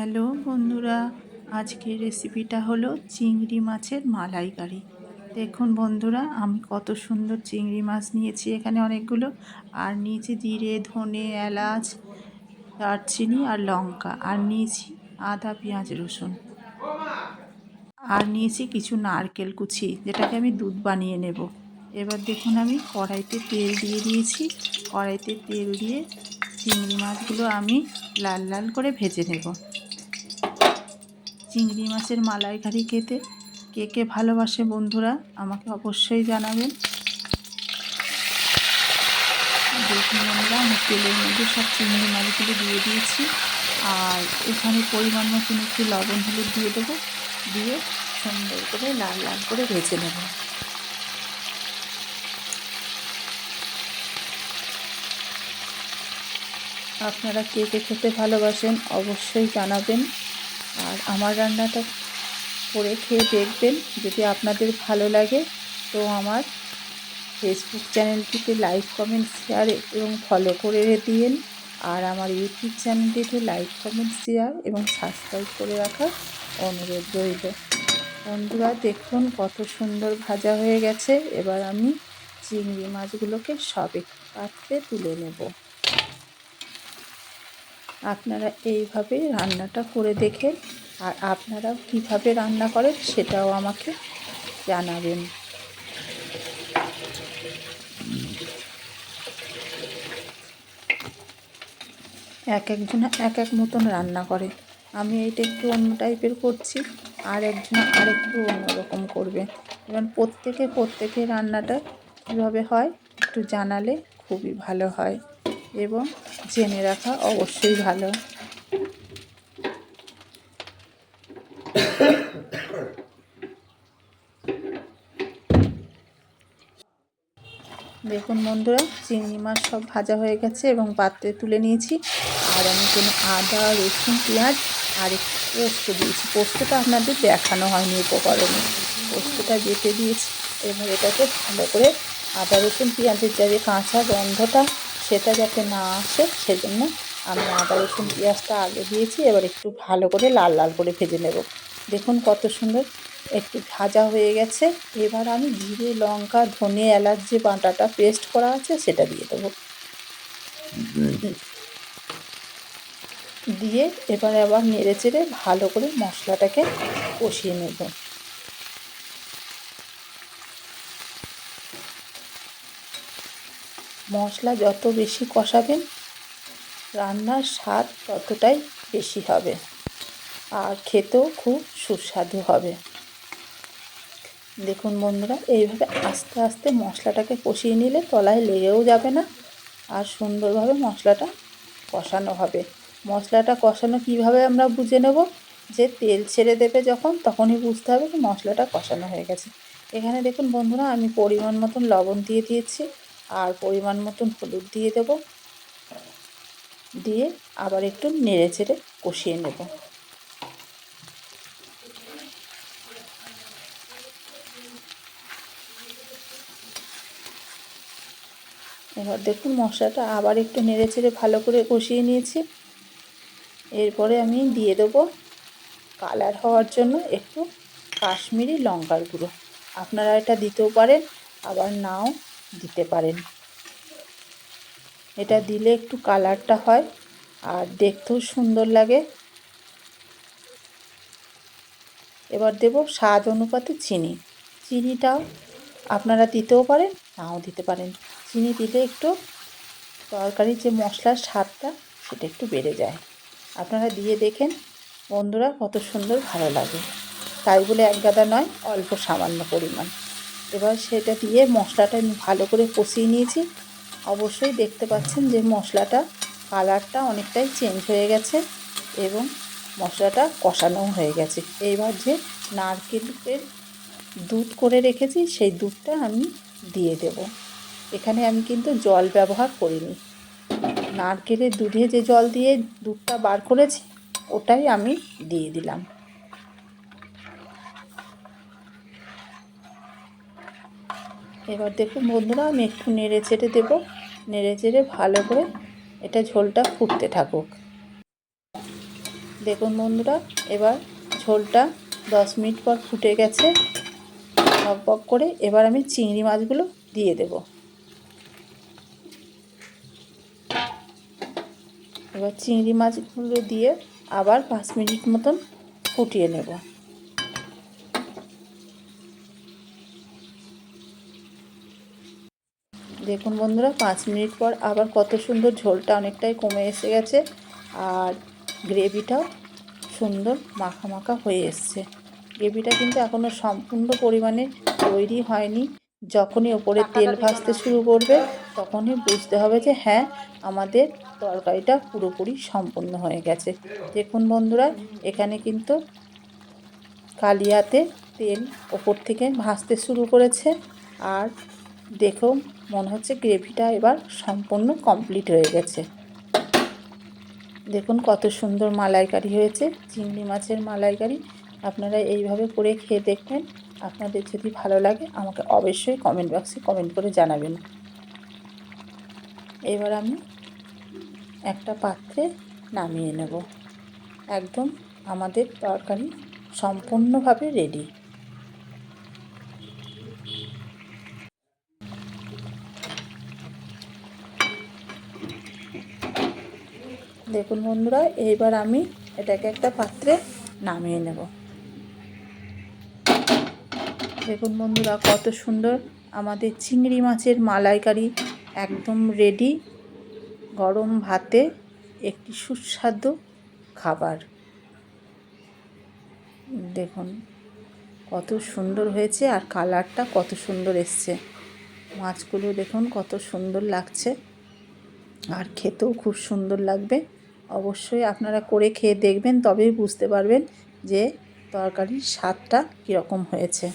Hello বন্ধুরা, আজকের রেসিপিটা হলো চিংড়ি মাছের মালাইকারি। দেখুন বন্ধুরা, আমি কত সুন্দর চিংড়ি মাছ নিয়েছি এখানে অনেকগুলো, আর নিয়েছি জিরে, ধনে, এলাচ, দারচিনি আর লঙ্কা, আর নিয়েছি আদা, পেঁয়াজ, রসুন, আর নিয়েছি কিছু নারকেল কুচি, যেটাকে আমি দুধ বানিয়ে নেব। এবার দেখুন, আমি কড়াইতে তেল দিয়ে দিয়েছি। কড়াইতে তেল দিয়ে চিংড়ি মাছগুলো আমি লাল লাল করে ভেজে নেব। চিংড়ি মাছের মালাইকারি খেতে কে কে ভালোবাসে বন্ধুরা, আমাকে অবশ্যই জানাবেন। দেখুন বন্ধুরা, আমি তেলের মধ্যে সব চিংড়ি মাছগুলো দিয়ে দিয়েছি, আর এখানে পরিমাণ মতন একটু লবণ হলুদ দিয়ে দেবো, দিয়ে সুন্দর করে লাল লাল করে ভেজে নেব। আপনারা কে কে খেতে ভালোবাসেন অবশ্যই জানাবেন, আর আমার রান্নাটা করে খেয়ে দেখবেন। যদি আপনাদের ভালো লাগে তো আমার ফেসবুক চ্যানেলটিতে লাইক, কমেন্ট, শেয়ার এবং ফলো করে দিন, আর আমার ইউটিউব চ্যানেলটিতে লাইক, কমেন্ট, শেয়ার এবং সাবস্ক্রাইব করে রাখার অনুরোধ রইল। বন্ধুরা দেখুন কত সুন্দর ভাজা হয়ে গেছে। এবার আমি চিংড়ি মাছগুলোকে সব একটু পাত্রে তুলে নেব। আপনারা এইভাবে রান্নাটা করে দেখেন, আর আপনারাও কীভাবে রান্না করেন সেটাও আমাকে জানাবেন। এক একজনা এক এক মতন রান্না করে, আমি এইটা একটু অন্য টাইপের করছি, আর একজনা আরেকটু অন্যরকম করবে। এবার প্রত্যেকের রান্নাটা কীভাবে হয় একটু জানালে খুবই ভালো হয়, এবং জেনে রাখা অবশ্যই ভালো। দেখুন বন্ধুরা, চিংড়ি মাছ সব ভাজা হয়ে গেছে এবং পাত্রে তুলে নিয়েছি। আর আমি কোনো আদা, রসুন, পেঁয়াজ আর একটু পোস্ত দিয়েছি। পোস্তটা আপনাদের দেখানো হয়নি উপকরণে, পোস্তটা বেটে দিয়েছি। এবার এটাকে ভালো করে আদা, রসুন, পেঁয়াজের যে কাঁচা গন্ধটা সেটা যাতে না আসে সেজন্য আমি আদা, রসুন, পেঁয়াজটা আগে দিয়েছি। এবার একটু ভালো করে লাল লাল করে ভেজে নেব। দেখুন কত সুন্দর একটু ভাজা হয়ে গেছে। এবার আমি জিরে, লঙ্কা, ধনে, এলাচ যে বাটাটা পেস্ট করা আছে সেটা দিয়ে দেবো। দিয়ে এবার আবার নেড়ে চেড়ে ভালো করে মশলাটাকে কষিয়ে নেব। মশলা যত বেশি কষাবেন রান্নার স্বাদ ততটাই বেশি হবে, আর খেতেও খুব সুস্বাদু হবে। দেখুন বন্ধুরা, এইভাবে আস্তে আস্তে মশলাটাকে কষিয়ে নিলে তলায় লেগেও যাবে না, আর সুন্দরভাবে মশলাটা কষানো হবে। মশলাটা কষানো কিভাবে আমরা বুঝে নেব, যে তেল ছেড়ে দেবে যখন, তখনই বুঝতে হবে যে মশলাটা কষানো হয়ে গেছে। এখানে দেখুন বন্ধুরা, আমি পরিমাণ মতন লবণ দিয়ে দিয়েছি, আর পরিমাণ মতন হলুদ দিয়ে দেব, দিয়ে আবার একটু নেড়ে চেড়ে কষিয়ে নেব। এবার দেখুন মশলাটা আবার একটু নেড়ে চেড়ে ভালো করে কষিয়ে নিয়েছি। এরপরে আমি দিয়ে দেবো কালার হওয়ার জন্য একটু কাশ্মীরি লঙ্কার গুঁড়ো। আপনারা এটা দিতেও পারেন, আবার নাও দিতে পারেন। এটা দিলে একটু কালারটা হয় আর দেখতেও সুন্দর লাগে। এবার দেব স্বাদ অনুপাতে চিনি। চিনিটাও আপনারা দিতেও পারেন, নাও দিতে পারেন। চিনি দিলে একটু তরকারির যে মশলার স্বাদটা সেটা একটু বেড়ে যায়। আপনারা দিয়ে দেখেন বন্ধুরা, কত সুন্দর ভালো লাগে। তাই বলে এক গাদা নয়, অল্প সামান্য পরিমাণ। এবার সেটা দিয়ে মশলাটা আমি ভালো করে কষিয়ে নিয়েছি। অবশ্যই দেখতে পাচ্ছেন যে মশলাটা কালারটা অনেকটাই চেঞ্জ হয়ে গেছে এবং মশলাটা কষানোও হয়ে গেছে। এইবার যে নারকেলের দুধ করে রেখেছি সেই দুধটা আমি দিয়ে দেব। এখানে আমি কিন্তু জল ব্যবহার করিনি, নারকেলের দুধে যে জল দিয়ে দুধটা বার করেছি ওটাই আমি দিয়ে দিলাম। এবার দেখুন বন্ধুরা, আমি একটু নেড়ে চেড়ে দেবো। নেড়ে চেড়ে ভালো করে এটা ঝোলটা ফুটতে থাকুক। দেখুন বন্ধুরা, এবার ঝোলটা 10 মিনিট পর ফুটে গেছে বক করে। এবার আমি চিংড়ি মাছগুলো দিয়ে দেব। এবার চিংড়ি মাছগুলো দিয়ে আবার 5 মিনিট মতন ফুটিয়ে নেব। দেখুন বন্ধুরা, 5 মিনিট পর আবার কত সুন্দর ঝোলটা অনেকটাই কমে এসে গেছে আর গ্রেভিটাও সুন্দর মাখা মাখা হয়ে এসছে। গ্রেভিটা কিন্তু এখনও সম্পূর্ণ পরিমাণে তৈরি হয়নি। যখনই ওপরে তেল ভাসতে শুরু করবে তখনই বুঝতে হবে যে হ্যাঁ, আমাদের তরকারিটা পুরোপুরি সম্পূর্ণ হয়ে গেছে। দেখুন বন্ধুরা, এখানে কিন্তু কালিয়াতে তেল ওপর থেকে ভাসতে শুরু করেছে আর দেখুন মনে হচ্ছে গ্রেভিটা এবার সম্পূর্ণ কমপ্লিট হয়ে গেছে। দেখুন কত সুন্দর মালাইকারি হয়েছে, চিংড়ি মাছের মালাইকারি। আপনারা এইভাবে করে খেয়ে দেখবেন। আপনাদের যদি ভালো লাগে আমাকে অবশ্যই কমেন্ট বক্সে কমেন্ট করে জানাবেন। এবার আমি একটা পাত্রে নামিয়ে নেব। একদম আমাদের তরকারি সম্পূর্ণভাবে রেডি। দেখুন বন্ধুরা, এইবার আমি এটাকে একটা পাত্রে নামিয়ে নেব। দেখুন বন্ধুরা, কত সুন্দর আমাদের চিংড়ি মাছের মালাইকারি একদম রেডি। গরম ভাতে একটি সুস্বাদু খাবার। দেখুন কত সুন্দর হয়েছে আর কালারটা কত সুন্দর এসছে। মাছগুলো দেখুন কত সুন্দর লাগছে আর খেতেও খুব সুন্দর লাগবে। অবশ্যই আপনারা করে খেয়ে দেখবেন, তবেই বুঝতে পারবেন যে তরকারির স্বাদটা কীরকম হয়েছে।